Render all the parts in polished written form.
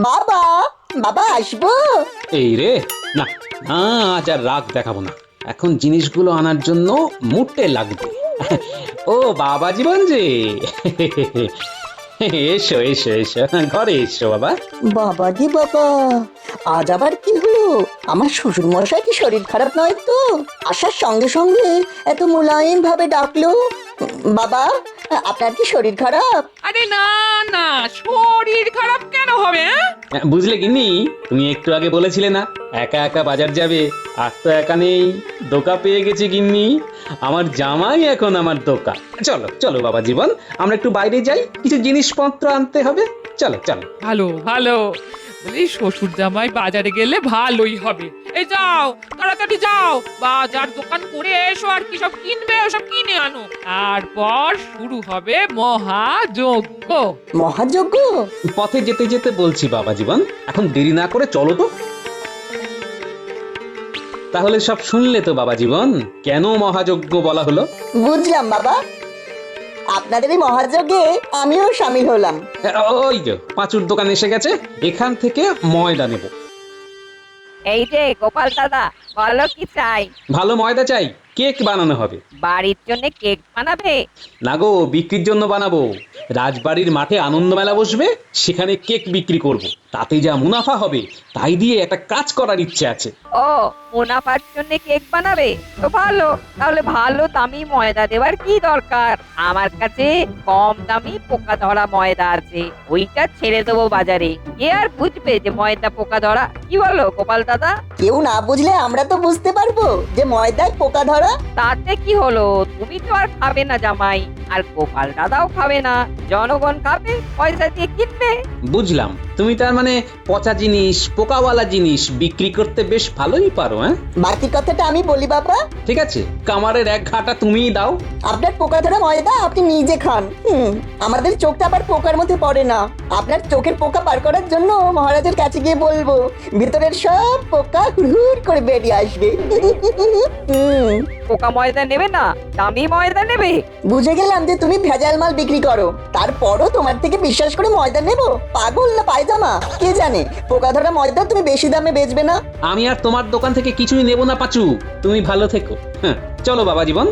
বাবা, বাবা আসবো? এই রে, না না, আজ আর রাগ দেখাবো না। এখন জিনিসগুলো আনার জন্য মুটে লাগবে। ও বাবা জীবন যে, এসো এসো এসো, ঘরে এসো বাবা। বাবা রে বাবা, আজ আবার কি হলো? আমার শ্বশুর মশাই কি শরীর খারাপ নয় তো? আসার সঙ্গে সঙ্গে এত মোলায়েম ভাবে ডাকলো। বাবা, আপনার কি শরীর খারাপ? আরে না না, শরীর খারাপ কেন হবে? বুঝলে গিন্নি, তুমি একটু আগে বলেছিলে না একা একা বাজার যাবে, আর তো একা নেই, দোকা পেয়ে গেছি গিন্নি। আমার জামাই এখন আমার দোকা। চলো চলো বাবা জীবন, আমরা একটু বাইরে যাই, কিছু জিনিসপত্র আনতে হবে। চলো চলো। ভালো ভালো, বলি শ্বশুর জামাই বাজারে গেলে ভালোই হবে। এই যাও, তাড়াতাড়ি যাও, বাজার দোকান করে এসো, আর কি সব কিনবে ওসব কিনে আনো। তারপর শুরু হবে মহাযজ্ঞ। মহাযজ্ঞ? পথে যেতে যেতে বলছি বাবা জীবন, এখন দেরি না করে চলো তো। তাহলে সব শুনলে তো বাবা জীবন, কেন মহাযজ্ঞ বলা হলো? বুঝলাম বাবা, আপনাদের এই মহাযজ্ঞে আমিও সামিল হলাম। ওই যে পাঁচুর দোকান এসে গেছে, এখান থেকে ময়দা নেব। এই যে গোপাল দাদা, বলো কি চাই? ভালো ময়দা চাই, কেক বানানো হবে। বাড়ির জন্য কেক বানাবে? না গো, বিক্রির জন্য বানাবো। রাজবাড়ির মাঠে আনন্দ মেলা বসবে, সেখানে কেক বিক্রি করব। তাতে যা মুনাফা হবে তাই দিয়ে একটা কাজ করার ইচ্ছে আছে। ও, মুনাফার জন্য কেক বানাবে তো ভালো। তাহলে ভালো দামি ময়দা দেওয়ার কি দরকার? আমার কাছে কম দামি পোকা ধরা ময়দা আছে, ওইটা ছেড়ে দেবো বাজারে। কে আর বুঝবে যে ময়দা পোকা ধরা? কি বলো গোপাল দাদা? কেউ না বুঝলে আমরা তো বুঝতে পারবো যে ময়দায় পোকা ধরা। তাতে কি হলো? তুমি তো আর খাবে না জামাই, আর গোপাল দাদাও খাবে না, জনগণ খাবে, পয়সা দিয়ে কিনবে। বুঝলাম, তুমি তার মানে পচা জিনিস, পোকাওয়ালা জিনিস বিক্রি করতে বেশ ভালোই পারো। হ্যাঁ, বাকি কথাটা আমি বলি বাবা। ঠিক আছে, কামারের এক ঘাটা তুমিই দাও। আপনার পোকা ধরা ময়দা আপনি নিজে খান। আমাদের চোখটা আবার পোকার মধ্যে পড়ে না। আপনার চোখের পোকা পার করার জন্য মহারাজের কাছে গিয়ে বলবো, ভিতরের সব পোকা হুড় করে বেরিয়ে আসবে। পোকা ময়দা নেবে না, দামি ময়দা নেবে। বুঝে গেলাম যে তুমি ভেজাল মাল বিক্রি করো, তারপরও তোমার থেকে বিশ্বাস করে ময়দা নেবো? পাগল না পায়জামা? কে জানে পোকা ধরা ময়দা তুমি বেশি দামে বেচবে না। আমি আর তোমার দোকান থেকে কিছুই নেব না পাচু, তুমি ভালো থেকো। হ্যাঁ, চলো বাবা জীবন।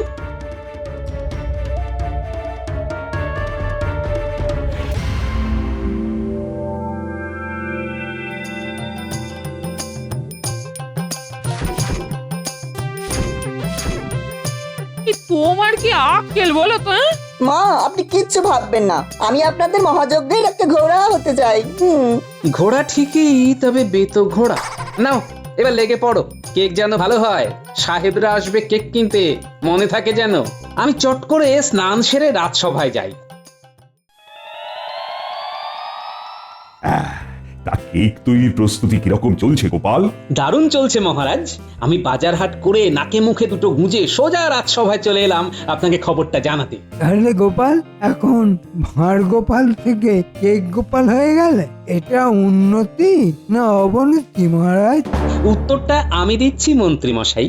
তোমার কি আক্কেল বলো তো? মা, আপনি কিচ্ছু ভাববেন না, আমি আপনাদের মহাযজ্ঞের একটা ঘোড়া হতে চাই। ঘোড়া ঠিকই, তবে বেতো ঘোড়া। নাও এবার লেগে পড়ো, কেক যেন ভালো হয়। সাহেবরা আসবে কেক কিনতে, মনে থাকে যেন। আমি চট করে স্নান সেরে রাজসভায় যাই। তা কেক তৈরির প্রস্তুতি কিরকম চলছে গোপাল? দারুণ চলছে মহারাজ। আমি বাজার হাট করে নাকে মুখে দুটো গুঁজে সোজা রাজসভায় চলে এলাম আপনাকে খবরটা জানাতে। তাহলে গোপাল এখন ভাঁড় গোপাল থেকে কেক গোপাল হয়ে গেলে এটা উন্নতি না অবনতি মহারাজ? উত্তরটা আমি দিচ্ছি মন্ত্রী মশাই।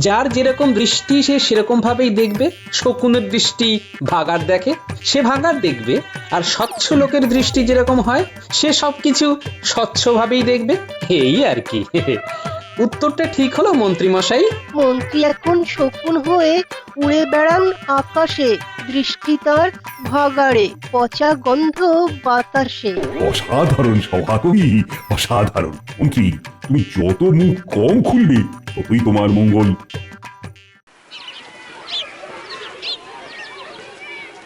যার যেরকম দৃষ্টি সে সেরকম ভাবেই দেখবে। শকুনের দৃষ্টি ভাগার দেখে, সে ভাগার দেখবে। আর স্বচ্ছ লোকের দৃষ্টি যেরকম হয়, সে সবকিছু স্বচ্ছভাবেই দেখবে। এই আর কি। উত্তরটা ঠিক হলো মন্ত্রী মশাই। মন্ত্রী এখন শকুন হয়ে উড়ে বেড়ান আকাশে, দৃষ্টি তার ভাগাড়ে, পচা গন্ধ বাতাসে। অসাধারণ সভাকবি, অসাধারণ। মন্ত্রী, তুমি যত মুখ কম খুলবে ততই তোমার মঙ্গল।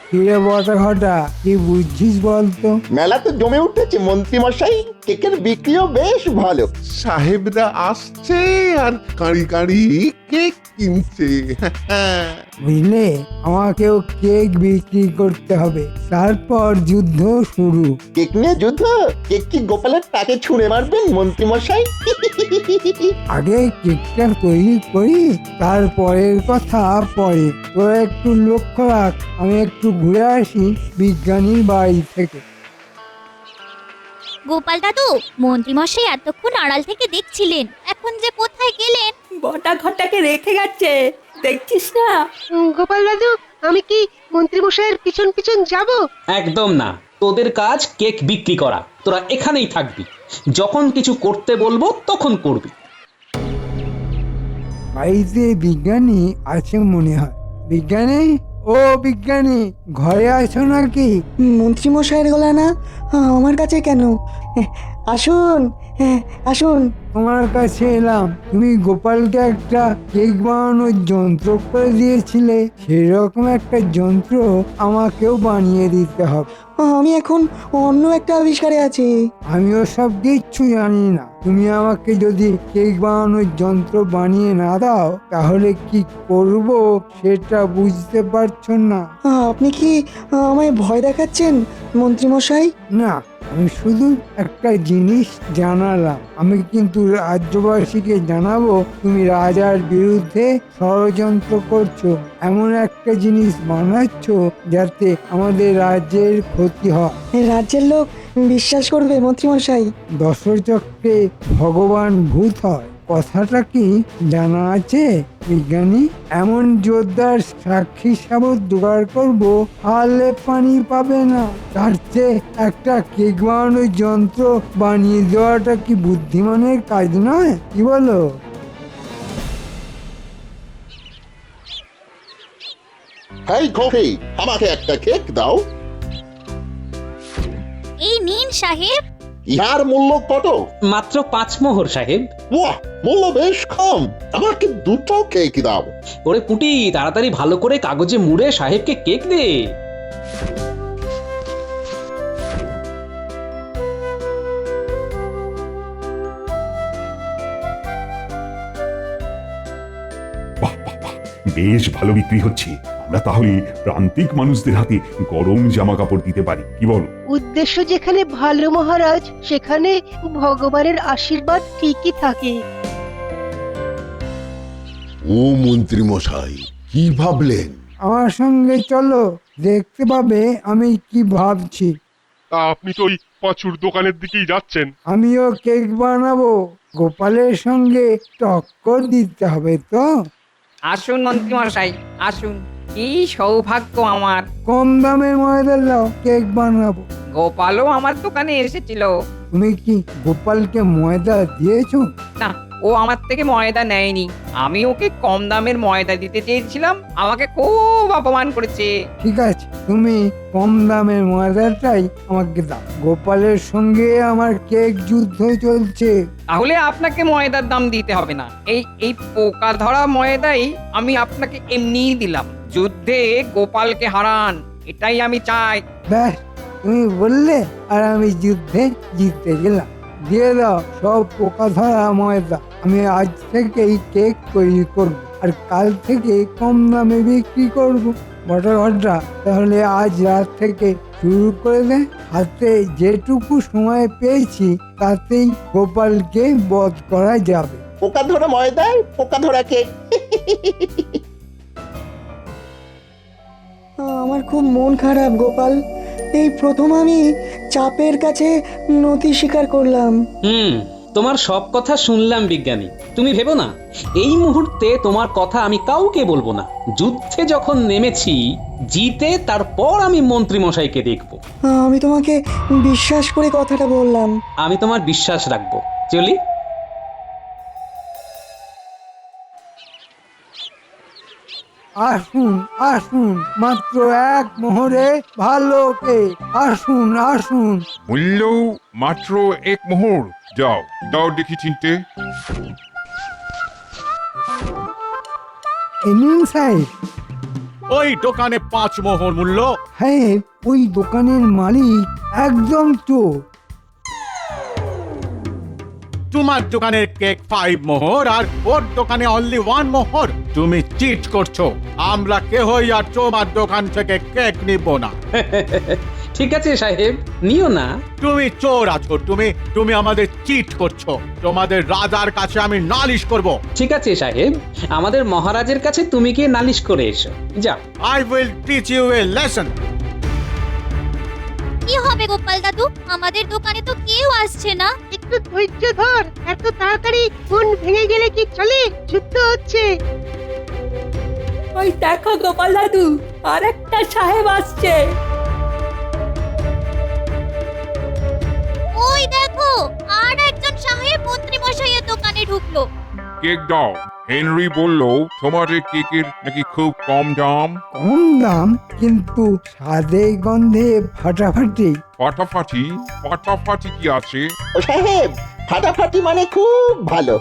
কিরে বটা ঘটা, কি বুঝছিস বলতো? মেলা তো জমে উঠেছে মন্ত্রী মশাই, কেকের বিক্রিও বেশ ভালো। সাহেবরা আসছে আর কাঁড়ি কাঁড়ি কেক কিনছে। বুঝলে, আমাকেও কেক বিক্রি করতে হবে, তারপর যুদ্ধ শুরু। কেক নিয়ে যুদ্ধ? কেক কি গোপালের তাকে ছুঁড়ে মারবেন মন্ত্রী মশাই? আগে কেকটা তৈরি করি, তারপরের কথা পরে। তোরা একটু লক্ষ্য রাখ, আমি একটু ঘুরে আসি বিজ্ঞানীর বাড়ি থেকে। গোপাল দাদু, মন্ত্রীমশাই এতক্ষণ আড়াল থেকে দেখছিলেন, এখন যে কোথায় গেলেন? বটা ঘটাকে রেখে গেছে, দেখছিস না? গোপাল দাদু, আমি কি মন্ত্রী মশাইয়ের পিছন পিছন যাব? একদম না, তোদের কাজ কেক বিক্রি করা, তোরা এখানেই থাকবি, যখন কিছু করতে বলবো তখন করবি। বাড়িতে বিজ্ঞানী আছে মনে হয়। বিজ্ঞানী, ও বিজ্ঞানী, ঘরে আছো নাকি? মন্ত্রী মশাইয়ের গলা না, আমার কাছে কেন? আসুন, আসুন। তোমার কাছে এলাম। তুমি গোপালকে একটা কেক বানানোর যন্ত্র করে দিয়েছিলে, সেরকম একটা যন্ত্র আমাকেও বানিয়ে দিতে হবে। আমি এখন অন্য একটা আবিষ্কারে আছি। আমিও সব কিচ্ছু জানি না। তুমি আমাকে যদি কেক বানানোর যন্ত্র বানিয়ে না দাও, তাহলে কি করব সেটা বুঝতে পারছো না। আপনি কি আমায় ভয় দেখাচ্ছেন মন্ত্রী মশাই? না, আমি শুধু একটা জিনিস জানালাম। আমি কিন্তু রাজ্যবাসীকে জানাবো তুমি রাজার বিরুদ্ধে ষড়যন্ত্র করছো, এমন একটা জিনিস বানাচ্ছ যাতে আমাদের রাজ্যের ক্ষতি হয়। রাজ্যের লোক বিশ্বাস করবে মন্ত্রী মশাই? দশচক্রে ভগবান ভূত হয়, কথাটা কি জানা আছে বিজ্ঞানী? এমন জোরদার সাক্ষী সাবত জোগাড় করবো, আলে পানি পাবে না। তার চেয়ে একটা কেক বানানোর যন্ত্র বানিয়ে দেওয়াটা কি বুদ্ধিমানের কাজ নয়? কি বলো? হেই কফি, আমাকে একটা কেক দাও। এই নিন সাহেব। ইহার মূল্য কত? মাত্র 5 মোহর সাহেব। বাহ, মূল্য বেশ কম। আমাকে দুটো কেক দাও। ওরে পুটি, তাড়াতাড়ি ভালো করে কাগজে মুড়ে সাহেবকে কেক দে। বাহ বাহ বাহ, বেশ ভালো বিক্রি হচ্ছে। আমরা তাহলে প্রান্তিক মানুষদের হাতে গরম জামা কাপড় দিতে পারি, কি বলো? উদ্দেশ্য যেখানে ভালো মহারাজ, সেখানে ভগবানের আশীর্বাদ ঠিকই থাকে। ও মন্ত্রী মশাই, কি ভাবলেন? আমার সঙ্গে চলো, দেখতে পাবে আমি কি ভাবছি। তা আপনি তো ওই পাঁচুর দোকানের দিকেই যাচ্ছেন। আমিও কেক বানাবো, গোপালের সঙ্গে টক্কর দিতে হবে তো। আসুন মন্ত্রী মশাই, আসুন। কি সৌভাগ্য আমার। কম দামে ময়দা দাও, কেক বানাবো। গোপালও আমার দোকানে এসেছিল। তুমি কি গোপালকে ময়দা দিয়েছো? না, ও আমার থেকে ময়দা নেয়নি। আমি ওকে কম দামের ময়দা দিতে চেয়েছিলাম, আমাকে খুব অপমান করেছে। ঠিক আছে, তুমি কম দামের ময়দাটাই আমাকে দাও। গোপালের সঙ্গে আমার কেক যুদ্ধ চলছে। তাহলে আপনাকে ময়দার দাম দিতে হবে না। এই পোকা ধরা ময়দাই আমি আপনাকে এমনিই দিলাম। যুদ্ধে গোপালকে হারান, এটাই আমি চাই। ব্যাস, তুমি বললে আর আমি যুদ্ধে জিততে গেলাম। দিয়ে দাও সব পোকা ধরা ময়দা। আমি আজ থেকেই কেক তৈরি করব, আর কাল থেকে কম দামে বিক্রি করব। বটা ঘরটা তাহলে আজ রাত থেকে শুরু করে দে। হাতে যেটুকু সময় পেয়েছি তাতেই গোপালকে বধ করা যাবে। পোকা ধরা ময়দায় পোকা ধরা কেক। আমার খুব মন খারাপ গোপাল। এই প্রথম আমি চাপের কাছে নতি স্বীকার করলাম। তোমার সব কথা শুনলাম বিজ্ঞানী। তুমি ভেবো না, এই মুহূর্তে তোমার কথা আমি কাউকে বলবো না। যুদ্ধে যখন নেমেছি, জিতে তারপর আমি মন্ত্রী মশাইকে দেখবো। আমি তোমাকে বিশ্বাস করে কথাটা বললাম। আমি তোমার বিশ্বাস রাখবো। চলি। আসুন আসুন, মাত্র 1 মোহরে ভালো কেক। আসুন আসুন। মূল্য মাত্র 1 মোহর। যাও দাও দেখি চিনতে। এনিন সাহেব। ওই দোকানে 5 মোহর মূল্য। হ্যাঁ, ওই দোকানের মালিক একদম চোর। তোমার দোকানের কেক 5 মোহর আর ওর দোকানে অনলি 1 মোহর। তুমি চিট করছো। আমরা কেহই আর তোমার দোকান থেকে কেক নিব না। ঠিক আছে সাহেব, নিও না। তুমি চোর আছো। তুমি আমাদের চিট করছো। তোমাদের রাজার কাছে আমি নালিশ করব। ঠিক আছে সাহেব, আমাদের মহারাজের কাছে তুমি গিয়ে নালিশ করে এসো। যাও। I will teach you a lesson. কি হবে গোপাল দাদু? আমাদের দোকানে তো কেউ আসছে না। একটু ধৈর্য ধর, এত তাড়াতাড়ি ফোন ভেঙে গেলে কি চলে? যুদ্ধ হচ্ছে। ওই দেখো গোপাল দাদু, আর একটা সাহেব আসছে। কেক দাও। হেনরি বলল তোমাদের কেকের নাকি খুব কম দাম। কম দাম কিন্তু স্বাদে গন্ধে ফাটাফাটি। ফাটাফাটি? ফাটাফাটি কি আছে? ও সাহেব, ফাটাফাটি মানে খুব ভালো।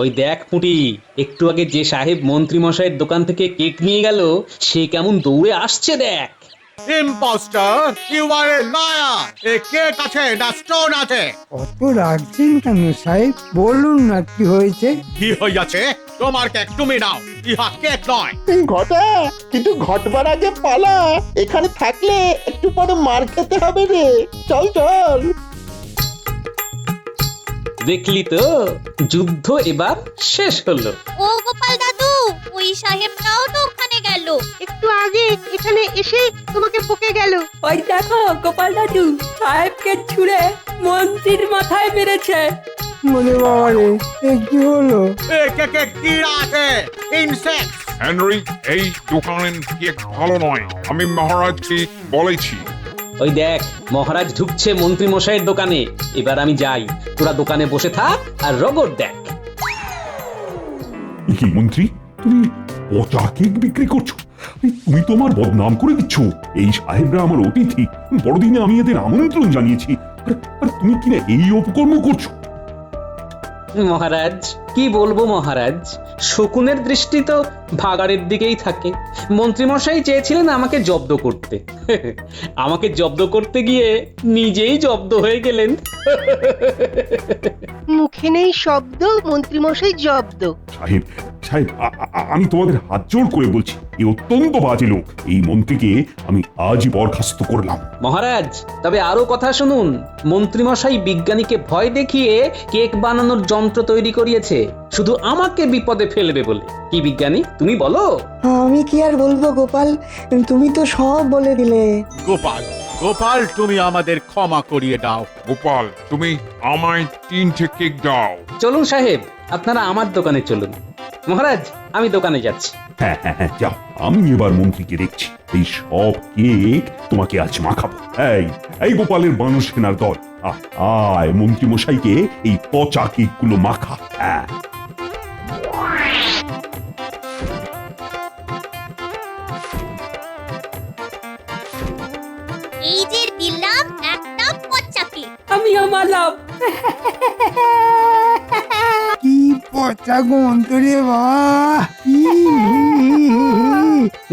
ওই দেখ পুটি, একটু আগে যে সাহেব মন্ত্রী মশাইয়ের দোকান থেকে কেক নিয়ে গেল সে কেমন দৌড়ে আসছে দেখ। Impostor, you are a liar. A cake আছে না স্টোন আছে? অত রাখছেন কেন সাহেব? বলুন না কি হয়েছে। কি হইয়াছে? তোমার কেক তুমি নাও, ইহা কেক নয়। ঘটা, কিন্তু ঘটবার আগে পালা। এখানে থাকলে একটু পরে মার খেতে হবে রে। চল চল। দেখলি তো, যুদ্ধ এবার শেষ হলো। ও গোপাল দাদু, ওই সাহেবটাও তো ওখানে গেল। একটু আগে এখানে এসে তোমাকে বকে গেল। ওই দেখো গোপাল দাদু সাহেবকে ছুঁড়ে মন্ত্রীর মাথায় মেরেছে। মনে বাবা রে, এ কি হলো? এ কেকে কিড়া আছে, ইনসেক্ট। হেনরি, এই দোকানের কেক ভালো নয়, আমি মহারাজকে বলেছি। ওই দেখ, মহারাজ ঢুকছে মন্ত্রী মশাইয়ের দোকানে। এবার আমি যাই, তোরা দোকানে বসে থাক আর রগর দেখ। কি মন্ত্রী, তুমি পচা কেক বিক্রি করছো? তুমি তো আমার বদনাম করে দিচ্ছ। এই সাহেবরা আমার অতিথি, বড়দিনে আমি এদের আমন্ত্রণ জানিয়েছি, আর তুমি কিনা এই অপকর্ম করছো। মহারাজ, কি বলবো মহারাজ, শকুনের দৃষ্টি তো ভাগাড়ের দিকেই থাকে। মন্ত্রীমশাই চেয়েছিলেন আমাকে জব্দ করতে। আমাকে জব্দ করতে গিয়ে নিজেই জব্দ হয়ে গেলেন। মুখে নেই শব্দ, মন্ত্রীমশাই জব্দ। সাহেব সাহেব, আমি তোমাদের হাত জোড় করে বলছি, এ অত্যন্ত বাজে লোক। এই মন্ত্রীকে আমি আজই বরখাস্ত করলাম। মহারাজ, তবে আরো কথা শুনুন। মন্ত্রীমশাই বিজ্ঞানীকে ভয় দেখিয়ে কেক বানানোর যন্ত্র তৈরি করিয়েছে, শুধু আমাকে বিপদে ফেলবে বলে। কি বিজ্ঞানী, তুমি বলো। আমি কি আর বলবো গোপাল, তুমি তো সব বলে দিলে। গোপাল, গোপাল তুমি আমাদের ক্ষমা করিয়ে দাও। গোপাল, তুমি আমায় 3টে কেক দাও। চলুন সাহেব, আপনারা আমার দোকানে চলুন। মহারাজ, আমি দোকানে যাচ্ছি। হ্যাঁ হ্যাঁ হ্যাঁ, যাও, আমি এবার মন্ত্রীকে দেখছি। এই সব কেক তোমাকে আজ মাখাবো। এই গোপালের বানর সেনার দল, আয় মন্ত্রী মশাইকে এই পচা কেকগুলো মাখা। হ্যাঁ, এই যে দিলাম একটা পচা কেক। আমিও মারলাম। কি পচা গন্ধ রে বাবা!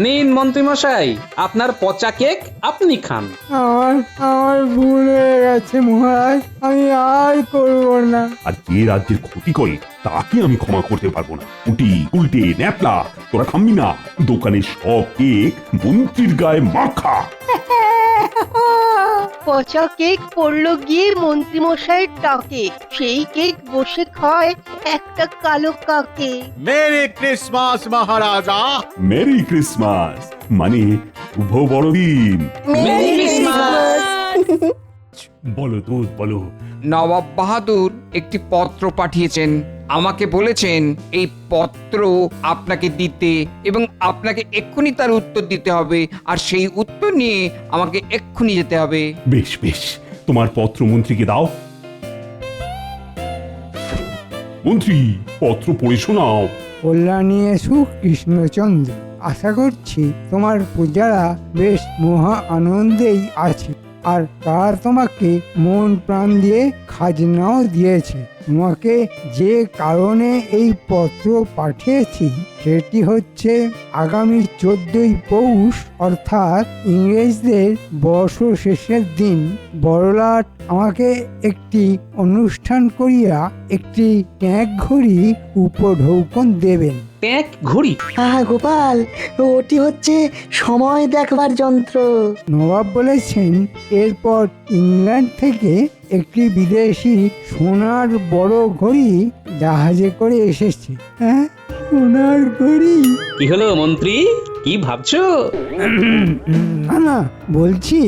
নিন মন্ত্রীমশাই, আপনার পচা কেক আপনি খান। আমার ভুল হয়ে গেছে মহারাজ, আমি আর করব না। আর যে রাজ্যের ক্ষতি করে তাকে আমি ক্ষমা করতে পারবো না। উল্টে উল্টে ন্যাপলা, তোরা থামবি না। দোকানের সব কেক মন্ত্রীর গায়ে মাখা। পচা কেক পড়লো গিয়ে মন্ত্রীমশাইয়ের টাকে। সেই কেক বসে খায় একটা কালো কাকে। মেরি ক্রিসমাস মহারাজা। মেরি ক্রিসমাস মানে শুভ বড়দিন। Merry Christmas. বলো দুধ, বলো। নবাব বাহাদুর একটি পত্র পাঠিয়েছেন। আমাকে বলেছেন এই পত্র আপনাকে দিতে এবং আপনাকে এক্ষুনি তার উত্তর দিতে হবে, আর সেই উত্তর নিয়ে আমাকে এক্ষুনি যেতে হবে। বেশ বেশ, তোমার পত্র মন্ত্রীকে দাও। মন্ত্রী, পত্র পড়ে শোনাও। কল্যাণী এসু কৃষ্ণচন্দ্র, আশা করছি তোমার পূজারা বেশ মহা আনন্দেই আছে, আর তারা তোমাকে মন প্রাণ দিয়ে খাজনাও দিয়েছে। তোমাকে যে কারণে এই পত্র পাঠিয়েছি সেটি হচ্ছে আগামী 14ই পৌষ অর্থাৎ ইংরেজদের বর্ষ শেষের দিন বড়লাট আমাকে একটি অনুষ্ঠান করিয়া একটি ট্যাঁক ঘড়ি উপঢৌকন দেবেন। ট্যাঁক ঘড়ি? হ্যাঁ গোপাল, ওটি হচ্ছে সময় দেখবার যন্ত্র। নবাব বলেছেন এরপর ইংল্যান্ড থেকে একটি বিদেশি সোনার বড় ঘড়ি জাহাজে করে এসেছে। হ্যাঁ, সোনার ঘড়ি। কি হলো মন্ত্রী, কি ভাবছো? না না, বলছি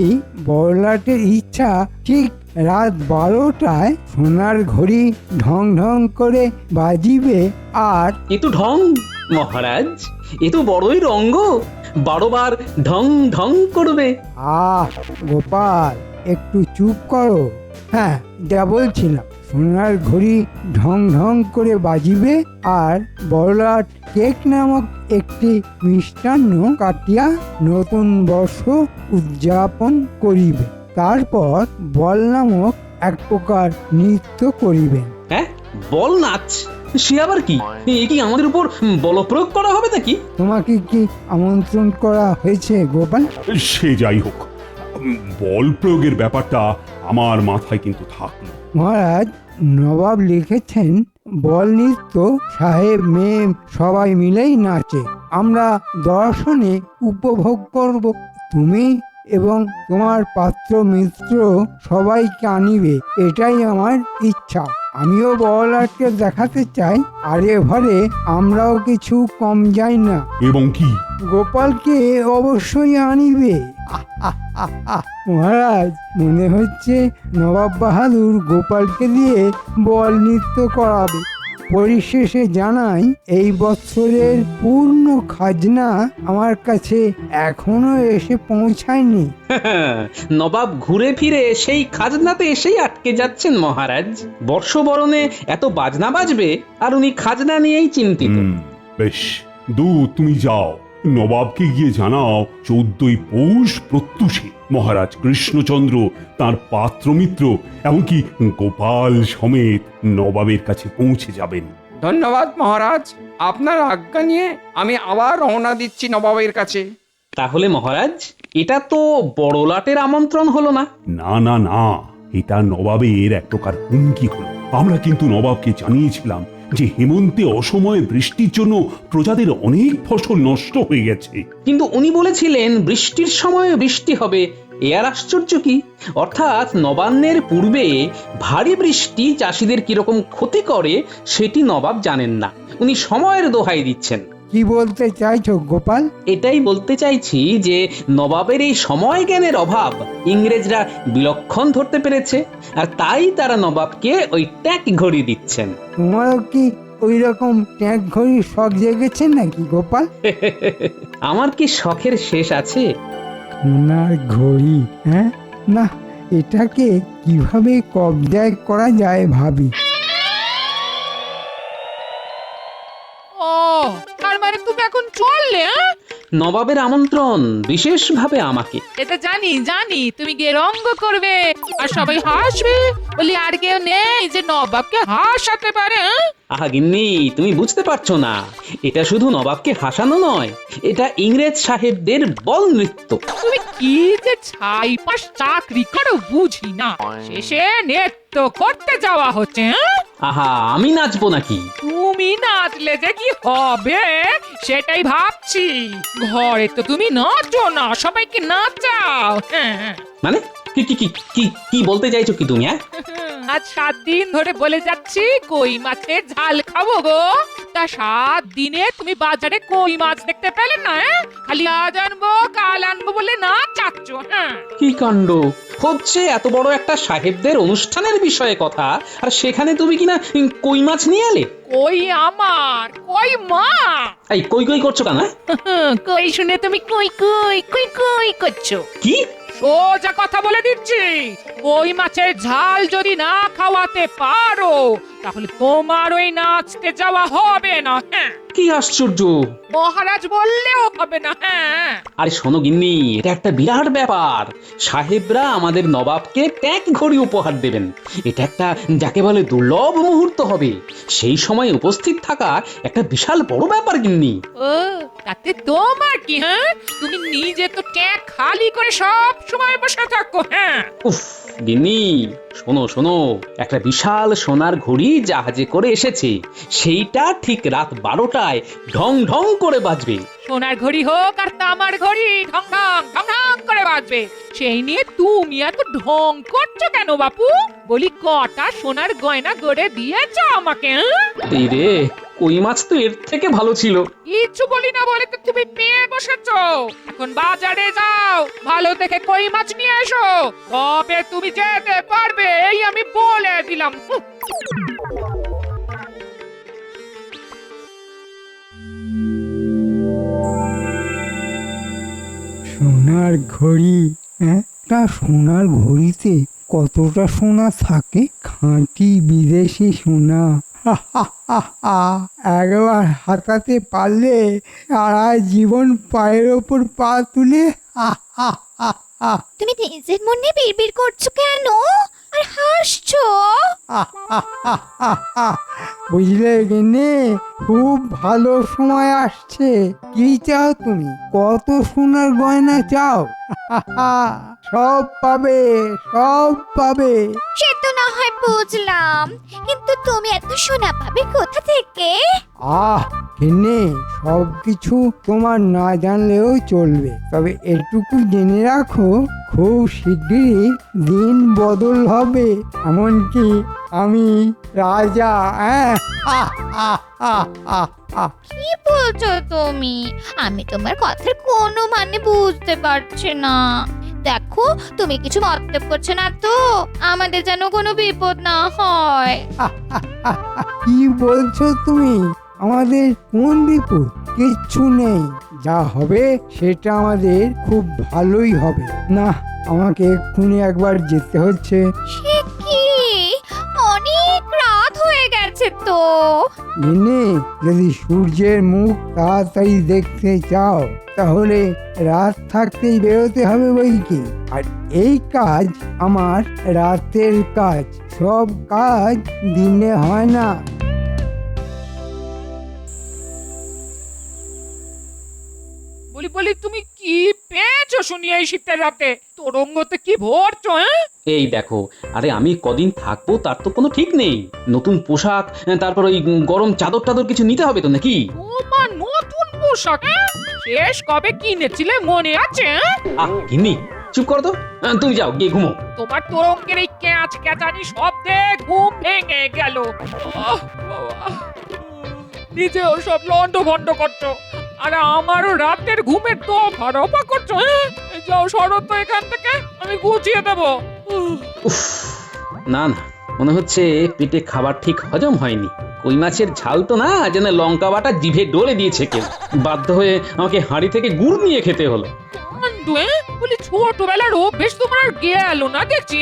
বড়লাটের ইচ্ছা ঠিক রাত 12টায় সোনার ঘড়ি ঢং ঢং করে বাজিবে। আর এ তো ঢং মহারাজ, এ তো বড়ই রঙ্গ, 12 বার ঢং ঢং করবে। গোপাল, একটু চুপ করো। হ্যাঁ, যা বলছিলাম, সোনার ঘড়ি ঢং ঢং করে বাজিবে আর বড়লাট কেক নামক একটি মিষ্টান্ন কাটিয়া নতুন বর্ষ উদযাপন করিবে। তারপর বল নামক এক প্রকার নৃত্য করিবেন। হ্যাঁ, বল নাচ? সে আবার কি? এ কি আমাদের উপর বল প্রয়োগ করা হবে নাকি? তোমাকে কি আমন্ত্রণ করা হয়েছে গোপাল? সে যাই হোক, বল প্রয়োগের ব্যাপারটা আমার মাথায় কিন্তু থাকলো। মহারাজ, নবাব লিখেছেন বল নৃত্য সাহেব মেয়ে সবাই মিলেই নাচে, আমরা দর্শনে উপভোগ করব। তুমি এবং তোমার পাত্র মিত্র সবাইকে আনিবে, এটাই আমার ইচ্ছা। আমিও বড়লাটকে দেখাতে চাই আরে ভরে আমরাও কিছু কম যাই না। এবং কি? গোপালকে অবশ্যই আনিবে। মহারাজ, মনে হচ্ছে নবাব বাহাদুর গোপালকে দিয়ে বল নৃত্য করাবে। পরিশেষে জানাই, এই বছরের পূর্ণ খাজনা আমার কাছে এখনো এসে পৌঁছায়নি। নবাব ঘুরে ফিরে সেই খাজনাতে এসেই আটকে যাচ্ছেন মহারাজ। বর্ষবরণে এত বাজনা বাজবে আর উনি খাজনা নিয়েই চিন্তিত। বেশ, তুমি যাও, নবাবকে গিয়ে জানাও 14ই পৌষ প্রত্যুষে মহারাজ কৃষ্ণচন্দ্র, তার পাত্রমিত্র, এমনকি গোপাল সমেত নবাবের কাছে পৌঁছে যাবেন। ধন্যবাদ মহারাজ, আপনার আজ্ঞা নিয়ে আমি আবার রওনা দিচ্ছি নবাবের কাছে। তাহলে মহারাজ, এটা তো বড়লাটের আমন্ত্রণ হলো না? না না না, এটা নবাবের এক প্রকার হুমকি হলো। আমরা কিন্তু নবাবকে জানিয়েছিলাম যে হেমন্তে অসময়ে বৃষ্টির জন্য প্রজাদের অনেক ফসল নষ্ট হয়ে গেছে। কিন্তু উনি বলেছিলেন বৃষ্টির সময় বৃষ্টি হবে। এ আর আশ্চর্য কি? অর্থাৎ নবান্নের পূর্বে ভারী বৃষ্টি চাষিদের কিরকম ক্ষতি করে সেটি নবাব জানেন না। উনি সময়ের দোহাই দিচ্ছেন। কি বলতে চাইছো গোপাল? এটাই বলতে চাইছি যে নবাবের এই সময় জ্ঞানের অভাব ইংরেজরা বিলক্ষণ ধরতে পেরেছে, আর তাই তারা নবাবকে ওই ট্যাক ঘড়ি দিচ্ছেন। তোমারও কি ওই রকম ট্যাক ঘড়ির শখ জেগেছে নাকি গোপাল? আমার কি শখের শেষ আছে? সোনার ঘড়ি? হ্যাঁ, না, এটাকে কিভাবে কবজায় করা যায় ভাবি। ও, তার মানে তুমি এখন চললে? নবাবের আমন্ত্রণ বিশেষভাবে আমাকে। এটা জানি জানি, তুমি গিয়ে রঙ্গ করবে আর সবাই হাসবে বলি আর কেউ নেই যে নবাবকে হাসাতে পারে। আহা গিন্নি, তুমি বুঝতে পারছো না, এটা শুধু নবাবকে হাসানো নয়, এটা ইংরেজ সাহেবদের বল নৃত্য। তুমি কি যে ছাইপাশ চাকরি করো বুঝি না, শেষে নৃত্য করতে যাওয়া হচ্ছে। আহা, আমি নাচবো নাকি? তুমি নাচলে যে কি হবে সেটাই ভাবছি। ঘরে তো তুমি নাচো না, সবাইকে নাচাও। মানে কি কি কি কি কি বলতে চাইছো কি তুমি? আজ 7 দিন ধরে বলে যাচ্ছি কই মাছের ঝাল খাবো গো, তা 7 দিনে তুমি বাজারে কই মাছ দেখতে পেলে না? খালি আজ আনবো কাল আনবো বলে না চাচ্ছ। কি কাণ্ড হচ্ছে! এত বড় একটা সাহেবদের অনুষ্ঠানের বিষয়ে কথা, আর সেখানে তুমি কিনা কই মাছ নিয়ে এলে। কই আমার, কই মা। এই কই কই করছো কেন? কই শুনে তুমি কই কই কই কই করছো কি? সোজা কথা বলে দিচ্ছি, কই মাছের ঝাল যদি না খাওয়াতে পারো তাহলে তোমার ওই নাচতে যাওয়া হবে না। কি আশ্চর্য! মহারাজ বললেও হবে না। আরে শোনো গিন্নি, এটা একটা বিরাট ব্যাপার। সাহেবরা আমাদের নবাবকে ট্যাক ঘড়ি উপহার দেবেন। এটা একটা যাকে বলে দুর্লভ মুহূর্ত হবে। সেই সময় উপস্থিত থাকা একটা বিশাল বড় ব্যাপার গিন্নি। ও, তাতে তোমার কি? তুমি নিজে তো ট্যাক খালি করে সব সময় বসে থাকো। উফ গিন্নি, শোনো শোনো, একটা বিশাল সোনার ঘড়ি জাহাজে করে এসেছে। সেইটা ঠিক রাত 12টায় ঢং ঢং করে বাজবে। সোনার ঘড়ি হোক আর তামার ঘড়ি, ঢং ঢং ঢং ঢং করে বাজবে। সেই নিয়ে তুমি এত ঢং করছো কেন বাপু? বলি কটা সোনার গয়না গড়ে দিয়েছ আমাকে? এই রে, কই মাছ তো এর থেকে ভালো ছিল। কিচ্ছু বলি না বলে তো তুমি পেয়ে বসেছো। এখন বাজারে যাও, ভালো দেখে কই মাছ নিয়ে এসো, তবে তুমি যেতে পারবে, এই আমি বলে দিলাম। সোনার ঘড়ি? হ্যাঁ, তা সোনার ঘড়িতে কতটা সোনা থাকে, খাঁটি বিদেশি সোনা। একবার হাতাতে পারলে সারা জীবন পায়ের ওপর পা তুলে তুমি নিজের মনে বিড়বিড় করছো কেন আর হাসছো? বুঝলে গিন্নি, খুব ভালো সময় আসছে। কি চাও তুমি? কত সোনার গয়না চাও? সব পাবে, সব পাবে। সে তো না হয় বুঝলাম, কিন্তু তুমি এত সোনা পাবে কোথা থেকে? গিন্নি, সব কিছু তোমার না জানলেও চলবে, তবে এটুকু জেনে রাখো, খুব শিগগিরই দিন বদল হবে। এমনকি আমি রাজা। কি বলছো তুমি? আমি তোমার কথার কোনো মানে বুঝতে পারছি না। দেখো, তুমি কিছু মতলব করছো না তো? আমাদের যেন কোনো বিপদ না হয়। কি বলছো তুমি? আমাদের কোন বিপদ? কিচ্ছু নেই। যা হবে সেটা আমাদের খুব ভালোই হবে। না, আমাকে এক্ষুনি একবার যেতে হচ্ছে। সে কি, অনেক রাত হয়ে গেছে তো। গিন্নি, যদি সূর্যের মুখ তাড়াতাড়ি দেখতে চাও তাহলে রাত থাকতেই বেরোতে হবে বই কি। আর এই কাজ আমার রাতের কাজ, সব কাজ দিনে হয় না। বলি তুমি কি পেয়েছো শুনি এই শীতের রাতে? তোরঙ্গতে কি ভরছো? এই দেখো, আরে আমি কদিন থাকবো তার তো কোনো ঠিক নেই। নতুন পোশাক, তারপর ওই গরম চাদর টাদর কিছু নিতে হবে তো নাকি? তোমার নতুন পোশাক শেষ কবে কিনেছিলে মনে আছে? গিন্নি, চুপ করো তো। তুমি যাও, গিয়ে ঘুমো। তোমার তোরঙ্গের এই ক্যাচ ক্যাচানি শব্দে ঘুম ভেঙে গেল। নিজেও সব লন্ড ভন্ড করছো, আর আমারও রাতের ঘুমের তো ভারপা করছো। যাও, সরো তো এখান থেকে, আমি গুছিয়ে দেবো। না না, মনে হচ্ছে পেটে খাবার ঠিক হজম হয়নি। কই মাছের ঝাল তো না, যেন লঙ্কা বাটা জিভে ডলে দিয়েছে কেউ। বাধ্য হয়ে আমাকে হাঁড়ি থেকে গুড় নিয়ে খেতে হলো। বলি ছোটবেলার অভ্যেস তোমার আর গেল না দেখছি।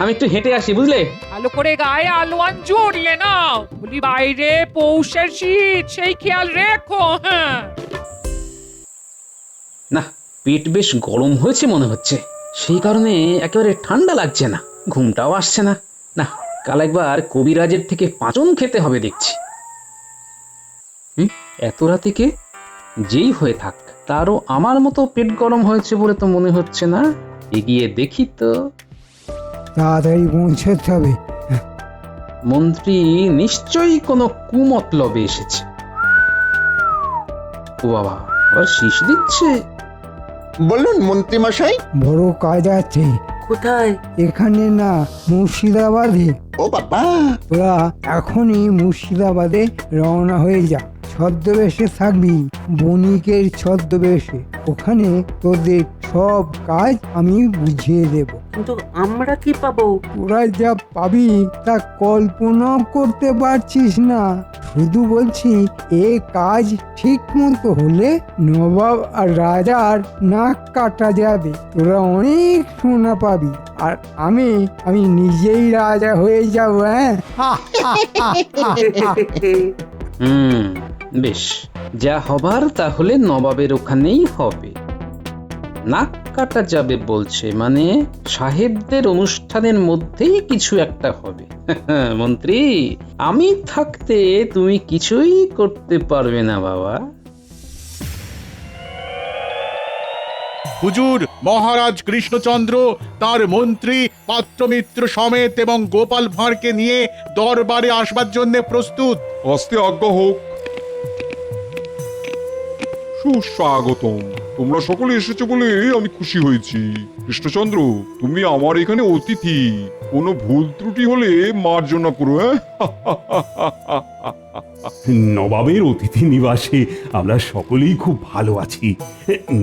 আমি একটু হেঁটে আসি, বুঝলে? ভালো করে গায়ে আলোয়ান জড়িয়ে নাও। বলি বাইরে পৌষের শীত, সেই খেয়াল রেখো। হ্যাঁ, না, পেট বেশ গরম হয়েছে মনে হচ্ছে, সেই কারণে একেবারে ঠান্ডা লাগছে না, ঘুমটাও আসছে না। না, কাল একবার কবিরাজের থেকে পাঁচন খেতে হবে দেখছি। এত রাতে কে? যেই হয়ে থাক, তারও আমার মতো পেট গরম হয়েছে বলে তো মনে হচ্ছে না। এগিয়ে দেখি তো। তাড়াতাড়ি পৌঁছাতে হবে। মন্ত্রী নিশ্চয়ই কোনো কুমতলবে এসেছে। ও বাবা, আবার শীষ দিচ্ছে। বলুন মন্ত্রী মশাই। বড় কাজ আছে। কোথায়? এখানে না, মুর্শিদাবাদে। ও বাবা, তোরা এখনই মুর্শিদাবাদে রওনা হয়ে যা। ছদ্মবেশে থাকবি, বণিকের ছদ্মবেশে। ওখানে তোদের সব কাজ আমি বুঝিয়ে দেব। কিন্তু আমরা কি পাবো? তোরা যা পাবি তা কল্পনাও করতে পারছিস না। শুধু বলছি, এ কাজ ঠিক মতো হলে নবাব আর রাজার নাক কাটা যাবে। তোরা অনেক সোনা পাবি, আর আমি নিজেই রাজা হয়ে যাব। বেশ, যা হবার তাহলে নবাবের ওখানেই হবে। নাক কাটা যাবে বলছে, মানে সাহেবদের অনুষ্ঠানের মধ্যেই কিছু একটা হবে। মন্ত্রী, আমি থাকতে তুমি কিছুই করতে পারবে না বাবা। হুজুর, মহারাজ কৃষ্ণচন্দ্র তার মন্ত্রী পাত্রমিত্র সমেত এবং গোপাল ভাঁড়কে নিয়ে দরবারে আসবার জন্য প্রস্তুত। আস্তে আজ্ঞা হোক। সুস্বাগতম। তোমরা সকলে এসেছো বলে আমি খুশি হয়েছি। কৃষ্ণচন্দ্র, তুমি আমার এখানে অতিথি, কোনো ভুল ত্রুটি হলে মার্জনা করো। নবাবের অতিথি নিবাসে আমরা সকলেই খুব ভালো আছি।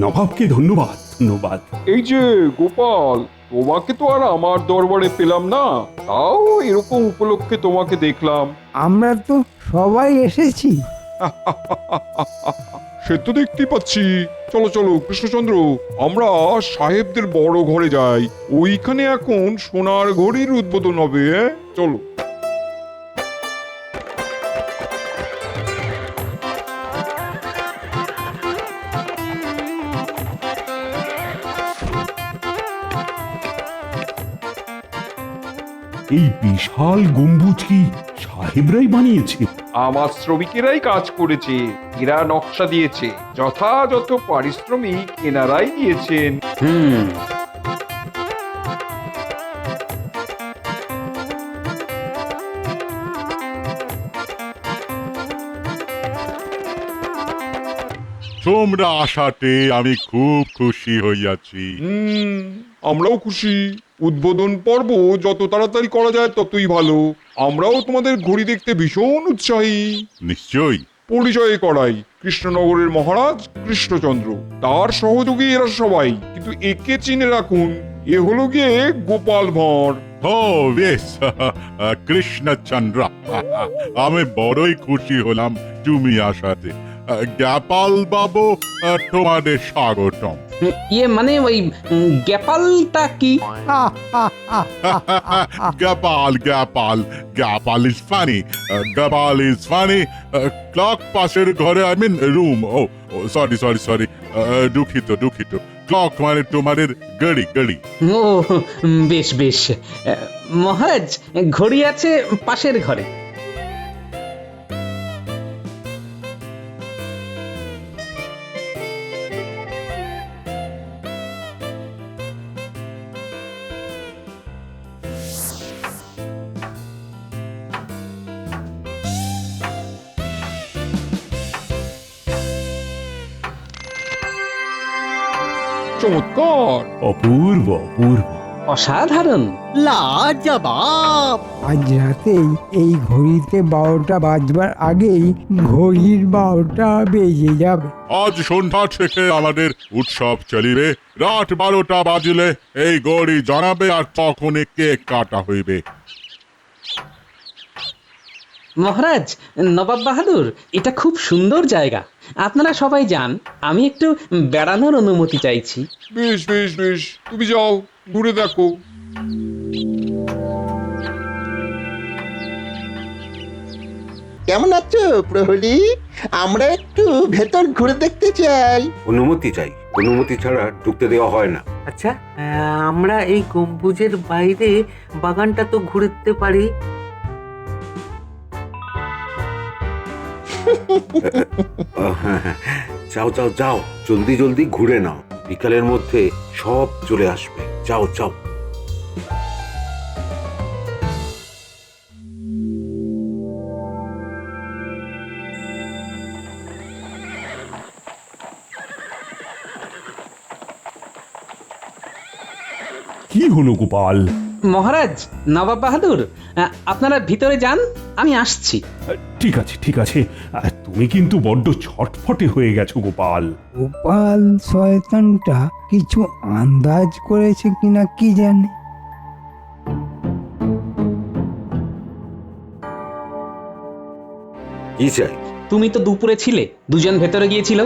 নবাবকে ধন্যবাদ, ধন্যবাদ। এই যে গোপাল, তোমাকে তো আর আমার দরবারে পেলাম না, তাও এরকম উপলক্ষে তোমাকে দেখলাম। আমরা তো সবাই এসেছি। সে তো দেখতেই পাচ্ছি। চলো চলো কৃষ্ণচন্দ্র, আমরা সাহেবদের বড় ঘরে যাই। ওইখানে এখন সোনার ঘড়ির উদ্বোধন হবে। চলো। এই বিশাল গম্বুজ কি সাহেবরাই বানিয়েছে? আমার শ্রমিকেরাই কাজ করেছে, এরা নকশা দিয়েছে, যথাযথ পারিশ্রমিক এনারাই দিয়েছেন। হুম। তোমরা আসাতে আমি খুব খুশি হইয়াছি। আমরাও খুশি। উদ্বোধন পর্ব যত তাড়াতাড়ি করা যায় ততই ভালো। আমরাও তোমাদের ঘড়ি দেখতে ভীষণ উৎসাহী। নিশ্চয়ই। পরিচয় করাই, কৃষ্ণনগরের মহারাজ কৃষ্ণচন্দ্র, তার সহযোগী এরা সবাই। কিন্তু একে চিনে রাখুন, এ হলো গিয়ে গোপাল ভাঁড়। ও বেশ, কৃষ্ণচন্দ্র, আমি বড়ই খুশি হলাম তুমি আসাতে। গোপাল বাবু, তোমাদের স্বাগতম। ইয়ে মানে ওই গ্যাপালটা কি? Gopal Gopal Gopal is funny, Gopal is funny. Clock পাশের ঘরে, আই মিন রুম। ও সরি সরি সরি, দুঃখিত দুঃখিত। ক্লক মানে তোমাদের ঘড়ি ঘড়ি। ও বেশ বেশ। মহারাজ, ঘড়ি আছে পাশের ঘরে। চমৎকার, অপূর্ব অপূর্ব, অসাধারণ, লাজবাব। আজ রাতেই এই ঘড়িতে 12টা বাজবার আগেই ঘড়ির 12টা বেজে যাবে। আজ সন্ধ্যা থেকে আমাদের উৎসব চলিবে। রাত 12টা বাজলে এই ঘড়ি জানাবে, আর তখনই কেক কাটা হইবে। মহারাজ, নবাব বাহাদুর, এটা খুব সুন্দর জায়গা। আপনারা সবাই যান, আমি একটু বেড়ানোর অনুমতি চাইছি। বেশ বেশ বেশ, তুমি যাও, ঘুরে দেখো। কেমন আছো প্রহরী? আমরা একটু ভেতর ঘুরে দেখতে চাই। অনুমতি চাই, অনুমতি ছাড়া ঢুকতে দেওয়া হয় না। আচ্ছা, আমরা এই গম্বুজের বাইরে বাগানটা তো ঘুরতে পারি। হ্যাঁ হ্যাঁ, যাও যাও যাও, জলদি জলদি ঘুরে নাও, বিকালের মধ্যে সব চলে আসবে। যাও যাও। কি হলো গোপাল? মহারাজ, নবাব বাহাদুর, আপনারা ভিতরে যান, আমি আসছি। ঠিক আছে ঠিক আছে, তুমি কিন্তু বড্ড ছটফটে হয়ে গেছো গোপাল। গোপাল শয়তানটা কিছু আন্দাজ করেছে কিনা কি জানে। কি চাই? তুমি তো দুপুরে ছিলে, দুজন ভেতরে গিয়েছিল।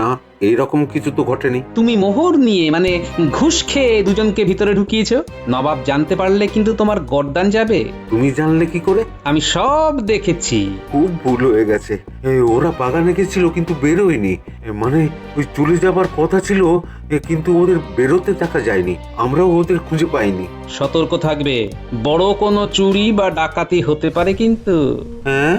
না, এইরকম কিছু তো ঘটেনি। তুমি মোহর নিয়ে মানে ঘুষ খেয়ে দুজনকে ভিতরে ঢুকিয়েছো। নবাব জানতে পারলে কিন্তু তোমার গর্দান যাবে। তুমি জানলে কি করে? আমি সব দেখেছি। খুব ভুল হয়ে গেছে। ওরা বাগানে গেছিল কিন্তু বেরোয়নি। মানে ওই চলে যাবার কথা ছিল, কিন্তু ওদের বেরোতে দেখা যায়নি। আমরাও ওদের খুঁজে পাইনি। সতর্ক থাকবে, বড় কোনো চুরি বা ডাকাতি হতে পারে কিন্তু। হ্যাঁ,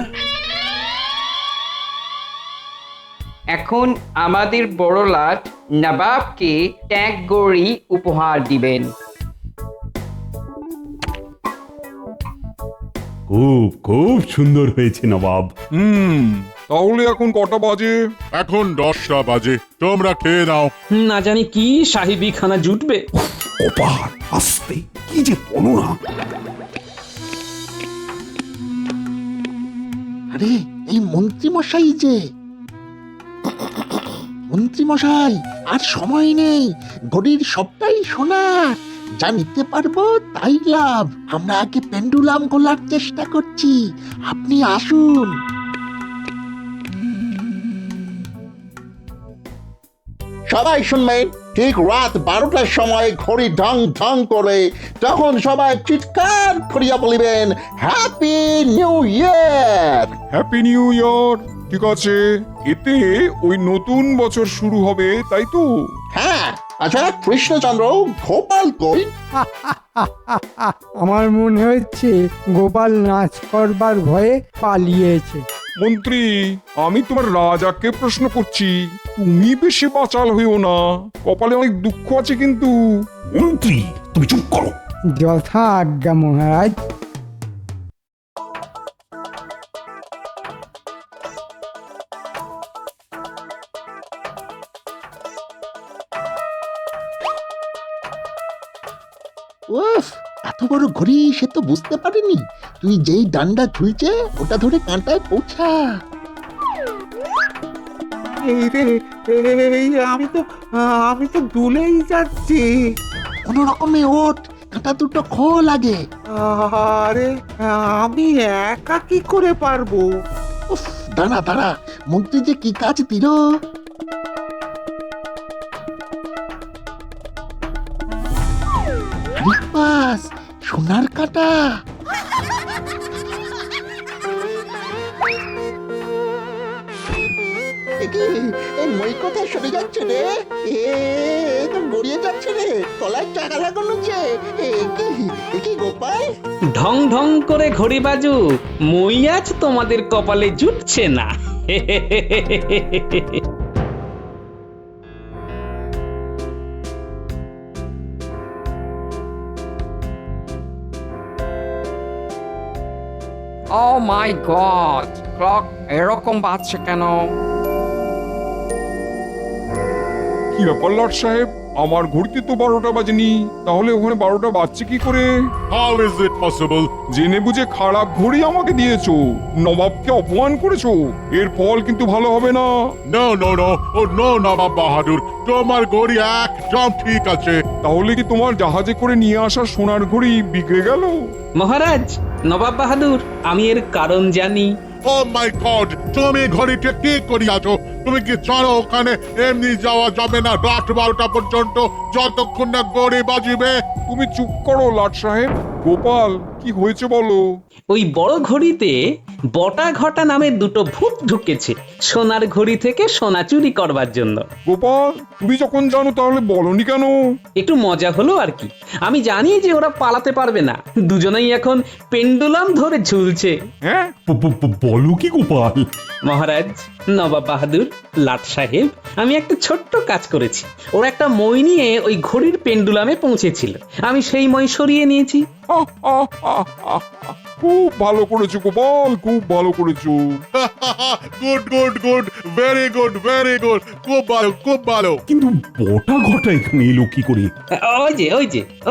এখন আমাদের বড় লাট নবাবকে ট্যাগ গড়ি উপহার দিবেন। খুব খুব সুন্দর হয়েছে নবাব। তাহলে এখন কটা বাজে? এখন 10টা বাজে, তোমরা খেয়ে নাও। না জানি কি সাহিবি খানা জুটবে। গোপাল আস্তে, কি যে বলো না। আরে এই মন্ত্রী মশাই যে। মন্ত্রী মশাই, আর সময় নেই, ঘড়ির সবটাই সোনার। যা নিতে পারবো তাই লাভ। আমরা আগে পেন্ডুলাম গোলার চেষ্টা করছি, আপনি আসুন। সবাই শুনবেন, ঠিক রাত 12টার সময় ঘড়ি ঢং ঢং করে তখন সবাই চিৎকার করিয়া বলিবেন, happy new year. Happy new year. ঠিক আছে, এতে ওই নতুন বছর শুরু হবে, তাই তো? হ্যাঁ, আচ্ছা কৃষ্ণচন্দ্র, গোপাল কই? আমার মনে হচ্ছে গোপাল নাচ করবার ভয়ে পালিয়েছে। মন্ত্রী, আমি তোমার রাজাকে প্রশ্ন করছি, তুমি বেশি বাচাল হইও না, কপালে অনেক দুঃখ আছে কিন্তু। মন্ত্রী, তুমি চুপ করো। যথা আজ্ঞা মহারাজ। উফ, এত বড় ঘড়ি সে তো বুঝতে পারিনি। তুই যেই ডান্ডা ঝুলছে ওটা ধরে কাঁটায় পৌঁছা। আমি তো দুলেই যাচ্ছি। কোন রকমে ওঠ, কাঁটা দুটো খোল আগে। আরে আমি একা কি করে পারবো? উফ, দাঁড়া দাঁড়া, মন্ত্রী যে কি কাজ দিল। বাস, সোনার কাঁটা। এই মই কোথায় সরে যাচ্ছে রে? তো গড়িয়ে যাচ্ছে রে, তলায় চাকা লাগানো যে। কি গোপাল? ঢং ঢং করে ঘড়ি বাজু, মই আজ তোমাদের কপালে জুটছে না। ও মাই গড, ক্লক এরকম বাজছে কেন? কি ব্যাপার লর্ড সাহেব, আমার ঘড়িতে তো 12টা বাজেনি, তাহলে ওখানে 12টা বাজছে কি করে? How is it possible? জেনে বুঝে খারাপ ঘড়ি আমাকে দিয়েছো, নবাবকে অপমান করেছো, এর ফল কিন্তু ভালো হবে না। No, no, no. Oh, no, নবাব বাহাদুর, তোমার ঘড়ি একদম ঠিক আছে। তাহলে কি তোমার জাহাজে করে নিয়ে আসা সোনার ঘড়ি বিগড়ে গেল? মহারাজ, নবাব বাহাদুর, আমি এর কারণ জানি। Oh my God! তুমি ঘড়িটা কি করিয়াছো? তুমি কি জানো ওখানে এমনি যাওয়া যাবে না রাত 12টা পর্যন্ত, যতক্ষণ না ঘড়ি বাজিবে? তুমি চুপ করো লর্ড সাহেব। গোপাল, কি হয়েছে বলো? ওই বড় ঘড়িতে বটা ঘটা নামে দুটো ভূত ঢুকেছে সোনার ঘড়ি থেকে সোনা চুরি করবার জন্য। গোপাল, তুমি যখন জানো তাহলে বলনি কেন? একটু মজা হলো আর কি। আমি জানি যে ওরা পালাতে পারবে না, দুজনেই এখন পেন্ডুলাম ধরে ঝুলছে। হ্যাঁ, বলো কি গোপাল? মহারাজ, নবাব বাহাদুর, লাট সাহেব, আমি একটা ছোট্ট কাজ করেছি। ওরা একটা মই নিয়ে ওই ঘড়ির পেন্ডুলামে পৌঁছেছিল, আমি সেই মই সরিয়ে নিয়েছি। খুব ভালো করেছো গোপাল, খুব ভালো করেছো। Good good good, very good, very good, খুব ভালো, খুব ভালো। কিন্তু বটা ঘটা এখানে এলো কি করে?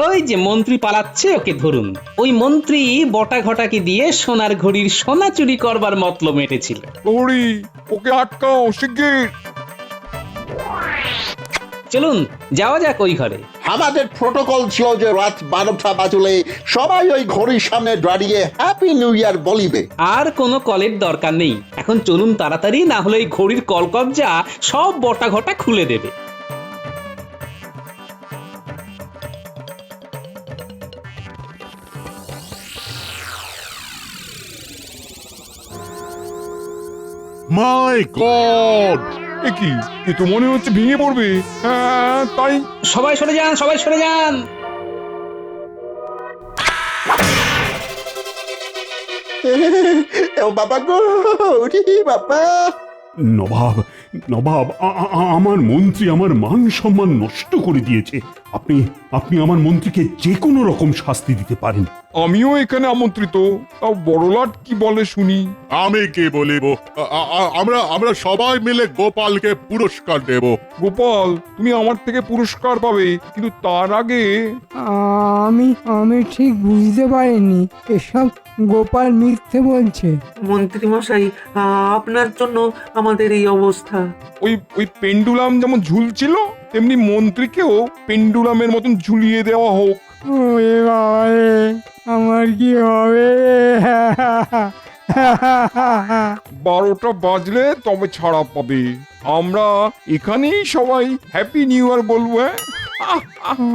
ওই যে মন্ত্রী পালাচ্ছে, ওকে ধরুন। ওই মন্ত্রী বটা ঘটাকে দিয়ে সোনার ঘড়ির সোনা চুরি করবার মতলব মেটেছিল। ঘড়ি, ওকে আটকাও শিগগির। চলুন যাওয়া যাক ওই ঘরে। আমাদের প্রোটোকল ছিল যে রাত 12টা বাজলে সবাই ওই ঘড়ির সামনে দাঁড়িয়ে হ্যাপি নিউ ইয়ার বলিবে। আর কোনো কলের দরকার নেই, এখন চলুন তাড়াতাড়ি, না হলে এই ঘড়ির কলকবজা সব বটা ঘটা খুলে দেবে। মাই গড! কি এ তো মনে হচ্ছে ভেঙে পড়বে। হ্যাঁ, তাই। সবাই সরে যান, সবাই সরে যান। ও বাবা গো, বাবা। নবাব, নবাব, আমার মন্ত্রী আমার মান সম্মান নষ্ট করে দিয়েছে। আপনি আপনি আমার মন্ত্রীকে যে কোনো রকম শাস্তি দিতে পারেন। আমিও এখানে আমন্ত্রিত, তাও বড়লাট কি বলে শুনি। আমি কি বলিব? আমরা সবাই মিলে গোপালকে পুরস্কার দেব। গোপাল, তুমি আমার থেকে পুরস্কার পাবে, কিন্তু তার আগে আমি ঠিক বুঝতে পারিনি, এসব গোপাল মিথ্যে বলছে। মন্ত্রী মশাই, আপনার জন্য আমাদের এই অবস্থা। ওই পেন্ডুলাম যেমন ঝুলছিল, তেমনি মন্ত্রীকেও পেন্ডুলামের মতন ঝুলিয়ে দেওয়া হোক। ওরে বাবা রে, আমার কি হবে? 12টা বাজলে তবে ছাড়া পাবে। আমরা এখানেই সবাই হ্যাপি নিউ ইয়ার বলবো।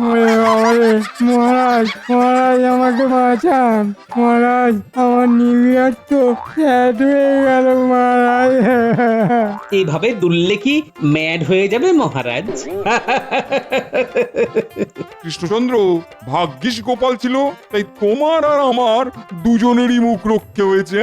ওরে বাবারে, মহারাজ মহারাজ আমাকে বাঁচান মহারাজ, আমার নিউ ইয়ার তো শেষ হয়ে গেল মহারাজ। এইভাবে দুললে কি ম্যাড হয়ে যাবে মহারাজ? কৃষ্ণচন্দ্র, ভাগ্যিস গোপাল ছিল, তাই তোমার আর আমার দুজনেরই মুখ রক্ষে হয়েছে।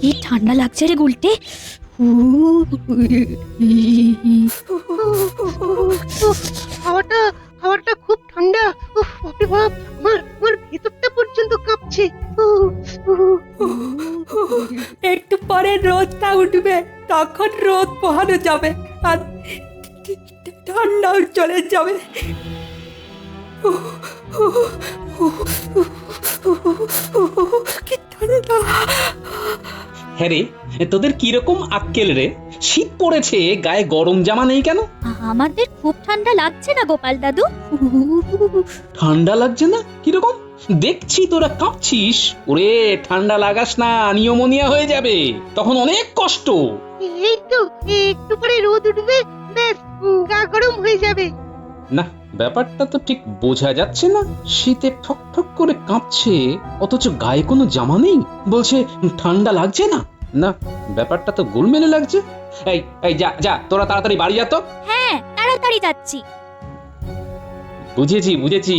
কি ঠান্ডা লাগছে রে গুলটে। হাওয়াটা হাওয়াটা খুব ঠান্ডা। উফ, বাপরে বাপ, আমার ভেতরটা পর্যন্ত কাঁপছে। একটু পরে রোদটা উঠবে, তখন রোদ পোহানো যাবে আর ঠান্ডাও চলে যাবে। কি ঠান্ডা! হ্যাঁ রে, তোদের কিরকম আক্কেল রে? শীত পড়েছে, গায়ে গরম জামা নেই কেন? আমাদের খুব ঠান্ডা লাগছে না গোপাল দাদু। ঠান্ডা লাগছে না? কিরকম? দেখছি তোরা কাঁপছিস। ওরে, ঠান্ডা লাগাস না, নিউমোনিয়া হয়ে যাবে, তখন অনেক কষ্ট। এই তো একটু পরে রোদ উঠবে, ব্যাস গা গরম হয়ে যাবে। না, ব্যাপারটা তো ঠিক বোঝা যাচ্ছে না। শীতে ঠক ঠক করে কাঁপছে, অথচ গায়ে কোনো জামা নেই, বলছে ঠান্ডা লাগছে না। না, ব্যাপারটা তো গোলমেলে লাগছে। এই এই যা যা, তোরা তাড়াতাড়ি বাড়ি যা তো। হ্যাঁ, তাড়াতাড়ি যাচ্ছি। বুঝেছি বুঝেছি,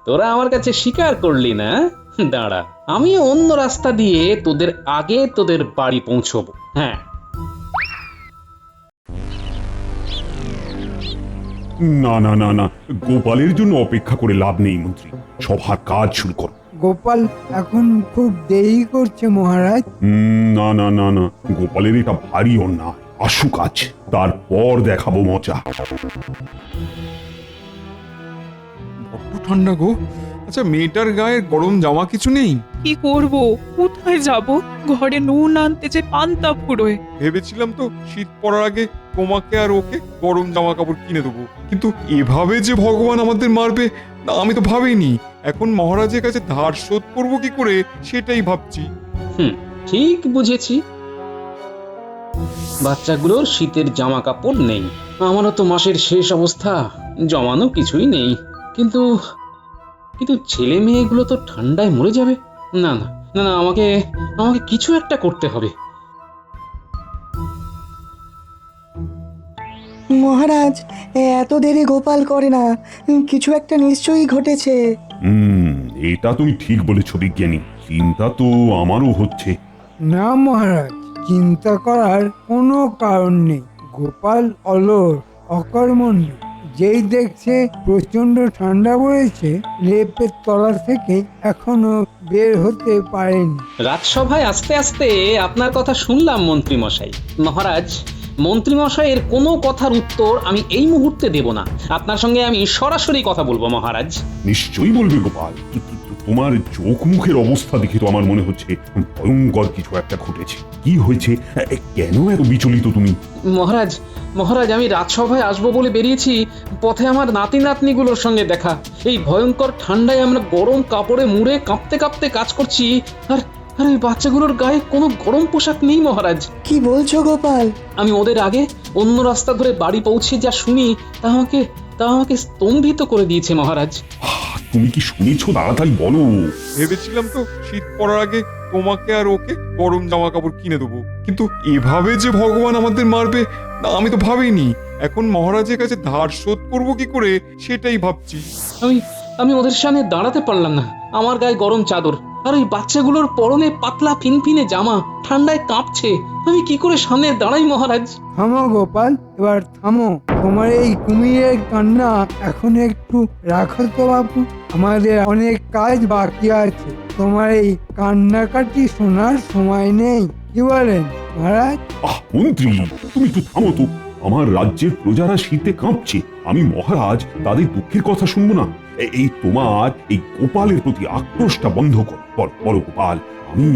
তোরা আমার কাছে স্বীকার করলি না। দাঁড়া, আমি অন্য রাস্তা দিয়ে তোদের আগে তোদের বাড়ি পৌঁছবো। হ্যাঁ, না না না না, গোপালের জন্য অপেক্ষা করে লাভ নেই মন্ত্রী, সভার কাজ শুরু করো। গোপাল এখন খুব দেরি করছে মহারাজ। না না না না, গোপালের এটা ভারী অন্যায়। আসুক আজ, তারপর দেখাবো মজা। বড্ড ঠান্ডা গো। আচ্ছা, মেয়েটার গায়ে গরম জামা কিছু নেই? কি করব, কোথায় যাব? ঘরে নুন আনতে যে পান্তা ফুরোয়। ভেবেছিলাম তো শীত পড়ার আগে তোমাকে আর ওকে গরম জামা কাপড় কিনে দেবো, কিন্তু এভাবে যে ভগবান আমাদের মারবে না, আমি তো ভাবিনি। এখন মহারাজের কাছে ধার শোধ করবো কি করে সেটাই ভাবছি। ঠিক বুঝেছি। বাচ্চাগুলোর শীতের জামা কাপড় নেই, আমারও তো মাসের শেষ অবস্থা, জমানো কিছুই নেই। কিন্তু কিন্তু ছেলে মেয়েগুলো তো ঠান্ডায় মরে যাবে। না না না না, আমাকে আমাকে কিছু একটা করতে হবে। মহারাজ, এত দেরি গোপাল করে না, কিছু একটা নিশ্চয়ই ঘটেছে। এটা তুমি ঠিক বলেছ বিজ্ঞানী, চিন্তা তো আমারও হচ্ছে। না মহারাজ, চিন্তা করার কোনো কারণ নেই। গোপাল অলস, অকর্মণ্য। যেই দেখছে প্রচন্ড ঠান্ডা পড়েছে, লেপের তলা থেকে এখনো বের হতে পারেনি। রাজসভায় আস্তে আস্তে আপনার কথা শুনলাম মন্ত্রী মশাই। মহারাজ, মন্ত্রী মশাইয়ের কোনো কথার উত্তর আমি এই মুহূর্তে দেব না। আপনার সঙ্গে আমি সরাসরি কথা বলবো মহারাজ। নিশ্চয়ই বলবে গোপাল। তোমার চোখ মুখের অবস্থা দেখে তো আমার মনে হচ্ছে ভয়ঙ্কর কিছু একটা ঘটেছে। কি হয়েছে? কেন এত বিচলিত তুমি? মহারাজ মহারাজ, আমি রাজসভায় আসবো বলে বেরিয়েছি, পথে আমার নাতি নাতনিগুলোর সঙ্গে দেখা। এই ভয়ঙ্কর ঠান্ডায় আমরা গরম কাপড়ে মুড়ে কাঁপতে কাঁপতে কাজ করছি, আর আর ওই বাচ্চাগুলোর গায়ে কোনো গরম পোশাক নেই মহারাজ। কি বলছো গোপাল? আমি ওদের আগে অন্য রাস্তা ধরে বাড়ি পৌঁছে যা শুনি তা আমাকে স্তম্ভিত করে দিয়েছে মহারাজ। তুমি কি শুনেছো? তাড়াতাড়ি বলো। ভেবেছিলাম তো শীত পড়ার আগে তোমাকে আর ওকে গরম জামা কাপড় কিনে দেবো, কিন্তু এভাবে যে ভগবান আমাদের মারবে না, আমি তো ভাবিনি। এখন মহারাজের কাছে ধার শোধ করবো কি করে সেটাই ভাবছি। আমি ওদের সামনে দাঁড়াতে পারলাম না। আমার গায়ে গরম চাদর, আর ওই বাচ্চাগুলোর পরনে পাতলা ফিনফিনে জামা, ঠান্ডায় কাঁপছে। আমি কি করে সামনে দাঁড়াই মহারাজ? থামো গোপাল, এবার থামো। তোমার এই কুমিরের কান্না এখন একটু রাখো তো বাবু, আমাদের অনেক কাজ বাকি আছে। তোমার এই কান্নাকাটি শোনার সময় নেই, কি বলেন মহারাজ? মন্ত্রী, তুমি একটু থামো তো। আমার রাজ্যের প্রজারা শীতে কাঁপছে, আমি মহারাজ তাদের দুঃখের কথা শুনবো না? এই তোমার এই গোপালের প্রতি আক্রোশটা বন্ধ কর। বলো গোপাল, আমি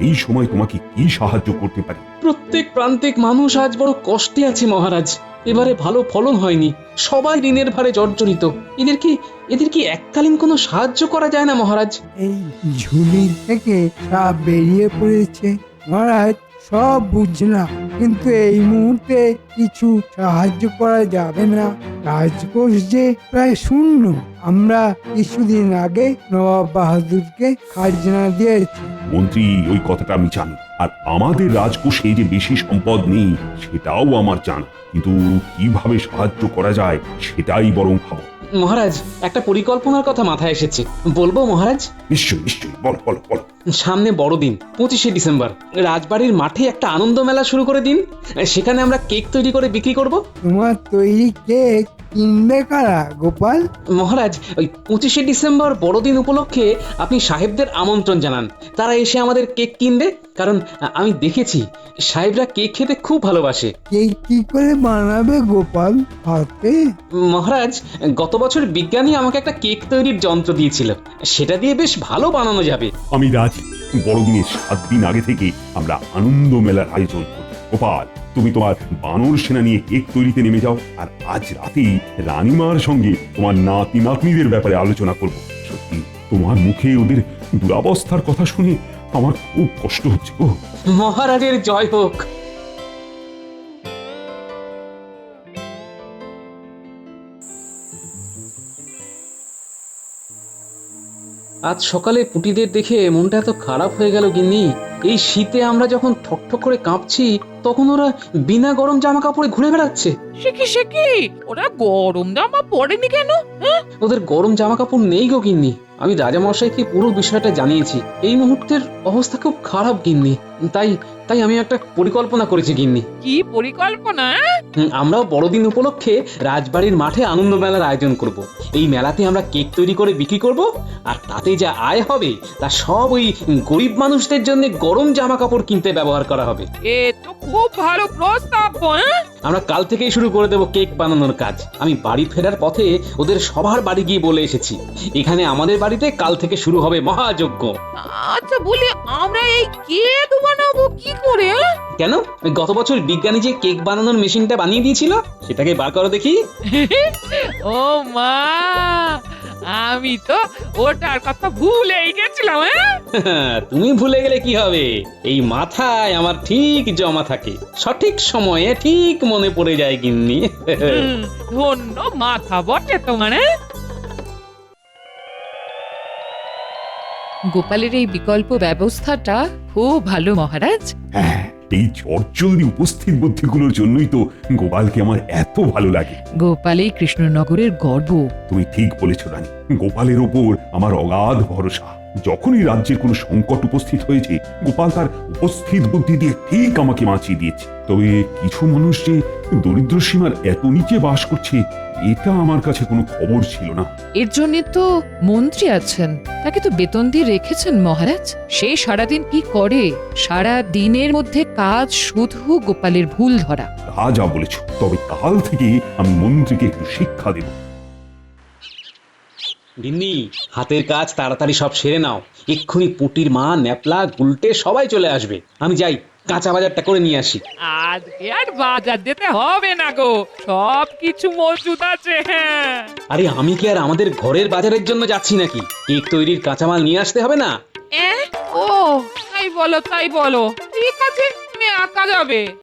এই সময় তোমাকে কি সাহায্য করতে পারি? প্রত্যেক প্রান্তিক মানুষ আজ বড় কষ্টে আছে মহারাজ। এবারে ভালো ফলন হয়নি, সবাই ঋণের ভারে জর্জরিত। এদের কি এককালীন কোনো সাহায্য করা যায় না মহারাজ? এই ঝুলি থেকে সব বেরিয়ে পড়েছে মহারাজ, সব বুঝলাম, কিন্তু এই মুহূর্তে কিছু সাহায্য করা যাবে না। রাজকোষ যে প্রায় শূন্য। আমরা কিছুদিন আগে নবাব বাহাদুরকে খাজনা দিয়েছি। মন্ত্রী, ওই কথাটা আমি জানি, আর আমাদের রাজকোষে যে বেশি সম্পদ নেই সেটাও আমার জানা, কিন্তু কিভাবে সাহায্য করা যায় সেটাই বরং ভাবো। মহারাজ, একটা পরিকল্পনার কথা মাথায় এসেছে, বলবো মহারাজ? নিশ্চয়ই নিশ্চয়ই, বলো বলো বলো। সামনে বড়দিন 25শে ডিসেম্বর, রাজবাড়ির মাঠে একটা আনন্দ মেলা শুরু করে দিন। সেখানে আমরা কেক তৈরি করে বিক্রি করব। তোমার তৈরি কেক কিনবে কারা গোপাল? মহারাজ, ওই 25শে ডিসেম্বর বড়দিন উপলক্ষে আপনি সাহেবদের আমন্ত্রণ জানান, তারা এসে আমাদের কেক কিনবে। কারণ আমি দেখেছি সাহেবরা কেক খেতে খুব ভালোবাসে। কেক কি করে বানাবে গোপাল? হাতে? মহারাজ, গত বছর বিজ্ঞানী আমাকে একটা কেক তৈরির যন্ত্র দিয়েছিল, সেটা দিয়ে বেশ ভালো বানানো যাবে। আমি রাজি। বড়দিনের 7 দিন আগে থেকে আমরা আনন্দ মেলার আয়োজন করি। গোপাল, তুমি তোমার বানর সেনা নিয়ে কেক তৈরিতে নেমে যাও, আর আজ রাতেই রানীমার সঙ্গে তোমার নাতি নাতনিদের ব্যাপারে আলোচনা করব। সত্যি তোমার মুখে ওদের দুরবস্থার কথা শুনে আমার খুব কষ্ট হচ্ছে গো। মহারাজের জয় হোক। আজ সকালে পুটিদের দেখে মনটা এত খারাপ হয়ে গেল গিন্নি। এই শীতে আমরা যখন ঠকঠক করে কাঁপছি, তখন ওরা বিনা গরম জামা কাপড়ে ঘুরে বেড়াচ্ছে। সে কি ওরা গরম জামা পরেনি কেন? ওদের গরম জামা কাপড় নেই গো গিন্নি। আমি রাজামশাইকে পুরো বিষয়টা জানিয়েছি। এই মুহূর্তের অবস্থা খুব খারাপ গিন্নি। তাই আমি একটা পরিকল্পনা করেছি গিন্নি। কি পরিকল্পনা? আমরাও বড়দিন উপলক্ষে রাজবাড়ির মাঠে আনন্দ মেলার আয়োজন করব। এই মেলাতে আমরা কেক তৈরি করে বিক্রি করব, আর তাতে যা আয় হবে তা সব ওই গরিব মানুষদের জন্য গরম জামা কাপড় কিনতে ব্যবহার করা হবে। এ তো খুব ভালো প্রস্তাব। আমরা কাল থেকেই শুরু করে দেব কেক বানানোর কাজ। আমি বাড়ি ফেরার পথে ওদের সবার বাড়ি গিয়ে বলে এসেছি, এখানে আমাদের বাড়িতে কাল থেকে শুরু হবে মহাযজ্ঞ। আচ্ছা বলি, আমরা এই কেক বানাবো কি করে? কেন, গত বছর বিজ্ঞানী যে কেক বানানোর মেশিনটা বানিয়ে দিয়েছিল, সেটাকে বার করো দেখি। ও মা, আমি তো ওটার কথা ভুলেই গেছিলাম। তুমি ভুলে গেলে কি হবে, এই মাথায় আমার ঠিক জমা থাকে, সঠিক সময়ে ঠিক মনে পড়ে যায় গিন্নি। ধন্য মাথা বটে তোমার। গোপালের এই বিকল্প ব্যবস্থাটা খুব ভালো মহারাজ। হ্যাঁ, এই চটজলদি উপস্থিত বুদ্ধিগুলোর জন্যই তো গোপালকে আমার এত ভালো লাগে। গোপাল এই কৃষ্ণনগরের গর্ব। তুমি ঠিক বলেছ রানী, গোপালের ওপর আমার অগাধ ভরসা। যখনই রাজ্যের কোনো সংকট উপস্থিত হয়েছে, গোপাল তার উপস্থিত বুদ্ধি দিয়ে ঠিক আমাকে বাঁচিয়ে দিয়েছে। তবে কিছু মানুষ যে দরিদ্র সীমার এত নিচে বাস করছে, এটা আমার কাছে কোনো খবর ছিল না। এর জন্য তো মন্ত্রী আছেন, তাকে তো বেতন দিয়ে রেখেছেন মহারাজ। সে সারাদিন কি করে? সারা দিনের মধ্যে কাজ শুধু গোপালের ভুল ধরা। তা যা বলেছ, তবে কাল থেকে আমি মন্ত্রীকে একটু শিক্ষা দেব। গিন্নি, হাতের কাজ তাড়াতাড়ি সব সেরে নাও। এক্ষুনি পুটির মা, ন্যাপলা, গুলটে সবাই চলে আসবে। আমি যাই, কাঁচা বাজারটা করে নিয়ে আসি। আজকে আর বাজার যেতে হবে না গো, সব কিছু মজুদ আছে। আরে আমি কি আর আমাদের ঘরের বাজারের জন্য যাচ্ছি নাকি? কেক তৈরির কাঁচামাল নিয়ে আসতে হবে না? ও তাই বলো, ঠিক আছে, তুমি একা যাবে?